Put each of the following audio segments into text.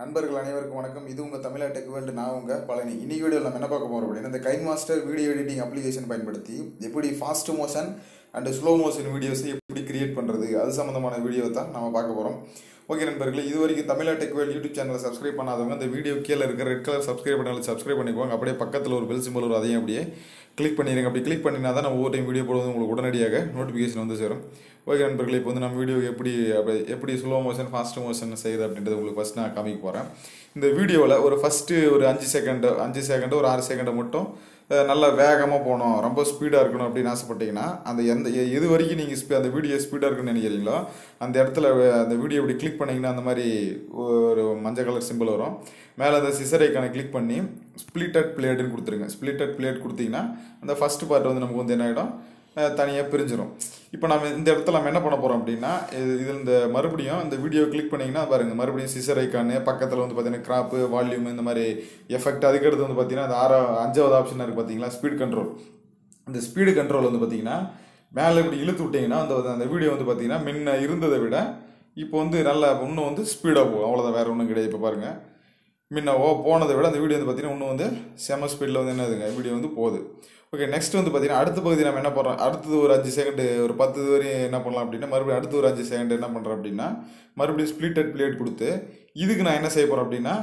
நண்பர்கள் அனைவருக்கும் வணக்கம். இது உங்கள் தமிழா டெக் வேர்ல்டு. நான் உங்கள் பழனி. இன்னைக்கு வீடியோவில் நம்ம என்ன பார்க்க போகிறோம் அப்படின்னா, இந்த கைன்மாஸ்டர் வீடியோ எடிட்டிங் அப்ளிகேஷன் பயன்படுத்தி எப்படி fast motion and slow motion வீடியோஸை எப்படி கிரியேட் பண்ணுறது, அது சம்மந்தமான வீடியோ தான் நம்ம பார்க்க போகிறோம். ஓகே நண்பர்களே, இது வரைக்கும் தமிழா டெக் வேர்ல்டு யூடியூப் சேனலை சப்ஸ்கிரைப் பண்ணாதவங்க இந்த வீடியோ கீழே இருக்கிற ரெட் கலர் சப்ஸ்கிரைப் பண்ணாலும் சப்ஸ்கிரைப் பண்ணிக்குவாங்க. அப்படியே பக்கத்தில் ஒரு பெல் சிம்பிள் வரும், அதையும் அப்படியே கிளிக் பண்ணிடுங்க. அப்படி கிளிக் பண்ணினா தான் நான் ஒவ்வொரு டைம் வீடியோ போடுவது உங்களுக்கு உடனடியாக நோட்டிஃபிகேஷன் வந்து சேரும். ஓகே நண்பர்களே, இப்போ வந்து நம்ம வீடியோ எப்படி ஸ்லோ மோஷன் ஃபாஸ்ட் மோஷன் செய்யுது அப்படின்றது உங்களுக்கு ஃபஸ்ட் நான் காமிக்க போகிறேன். இந்த வீடியோவில் ஒரு ஃபஸ்ட்டு ஒரு 5 செகண்டு ஒரு 6 செகண்டை மட்டும் நல்லா வேகமாக போகணும், ரொம்ப ஸ்பீடாக இருக்கணும் அப்படின்னு ஆசைப்பட்டீங்கன்னா, அந்த எது வரைக்கும் நீங்கள் அந்த வீடியோ ஸ்பீடாக இருக்குன்னு நினைக்கிறீங்களோ அந்த இடத்துல அந்த வீடியோ இப்படி கிளிக் பண்ணிங்கன்னா அந்த மாதிரி ஒரு மஞ்சள் கலர் சிம்பிள் வரும். மேலே அந்த சிசர் ஐக்கானை கிளிக் பண்ணி ஸ்ப்ளிட்டட் பிளேடுன்னு கொடுத்துருங்க. ஸ்ப்ளிட்டட் பிளேட் கொடுத்தீங்கன்னா அந்த ஃபஸ்ட்டு பார்ட் வந்து நமக்கு வந்து என்ன ஆகிடும், தனியாக பிரிஞ்சிடும். இப்போ நம்ம இந்த இடத்துல நம்ம என்ன பண்ண போகிறோம் அப்படின்னா, இதில் இந்த மறுபடியும் இந்த வீடியோ கிளிக் பண்ணிங்கன்னா பாருங்கள், மறுபடியும் சிசர் ஐக்கானு பக்கத்தில் வந்து பார்த்தீங்கன்னா கிராப்பு, வால்யூம், இந்த மாதிரி எஃபெக்ட். அதுக்கடுத்து வந்து பார்த்தீங்கன்னா அந்த 5வது ஆப்ஷன் இருக்குது பார்த்தீங்களா, ஸ்பீட் கண்ட்ரோல். இந்த ஸ்பீடு கண்ட்ரோல் வந்து பார்த்தீங்கன்னா மேலே இப்படி இழுத்து விட்டிங்கன்னா அந்த வீடியோ வந்து பார்த்தீங்கன்னா முன்ன இருந்ததை விட இப்போ வந்து நல்லா இன்னும் வந்து ஸ்பீடாக போகும். அவ்வளோதான், வேறு ஒன்றும் கிடையாது. இப்போ பாருங்கள், முன்ன போனதை விட அந்த வீடியோ வந்து பார்த்தீங்கன்னா இன்னும் வந்து செம ஸ்பீடில் வந்து என்னதுங்க வீடியோ வந்து போகுது. ஓகே, நெக்ஸ்ட் வந்து பார்த்தீங்கன்னா அடுத்த பகுதி நம்ம என்ன பண்ணுறோம், அடுத்தது ஒரு 5 செகண்டு ஒரு 10 வரையும் என்ன பண்ணலாம் அப்படின்னா, மறுபடியும் அடுத்து ஒரு 5 செகண்ட் என்ன பண்ணுறோம் அப்படின்னா, மறுபடியும் ஸ்ப்ளிட்டட் பிளேட் கொடுத்து இதுக்கு நான் என்ன செய்ய போகிறேன் அப்படின்னா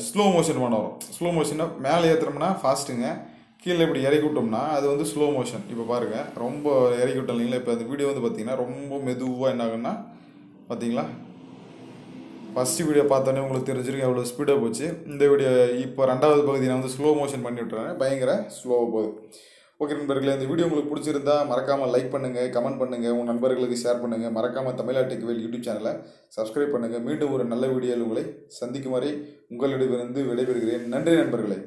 ஸ்லோ மோஷன் பண்ண வரும். ஸ்லோ மோஷனை மேலே ஏற்றுறோம்னா ஃபாஸ்ட்டுங்க, கீழே இப்படி இறக்கி விட்டோம்னா அது வந்து ஸ்லோ மோஷன். இப்போ பாருங்கள், ரொம்ப இறக்கி விட்டோம் இல்லைங்களா. இப்போ அந்த வீடியோ வந்து பார்த்தீங்கன்னா ரொம்ப மெதுவாக என்ன ஆகுன்னா பார்த்தீங்களா, ஃபஸ்ட்டு வீடியோ பார்த்தோன்னே உங்களுக்கு தெரிஞ்சிருக்கும் எவ்வளோ ஸ்பீடாக போச்சு. இந்த வீடியோ இப்போ 2வது பகுதி நான் வந்து ஸ்லோ மோஷன் பண்ணி விட்டுறேன், பயங்கர ஸ்லோவாக போகுது. ஓகே நண்பர்களே, இந்த வீடியோ உங்களுக்கு பிடிச்சிருந்தா மறக்காமல் லைக் பண்ணுங்கள், கமெண்ட் பண்ணுங்கள், உங்கள் நண்பர்களுக்கு ஷேர் பண்ணுங்கள். மறக்காமல் தமிழா டெக் வேர்ல்டு யூடியூப் சேனலை சப்ஸ்கிரைப் பண்ணுங்கள். மீண்டும் ஒரு நல்ல வீடியோவில் உங்களை சந்திக்கும் வரை உங்களிடமிருந்து விடைபெறுகிறேன். நன்றி நண்பர்களே.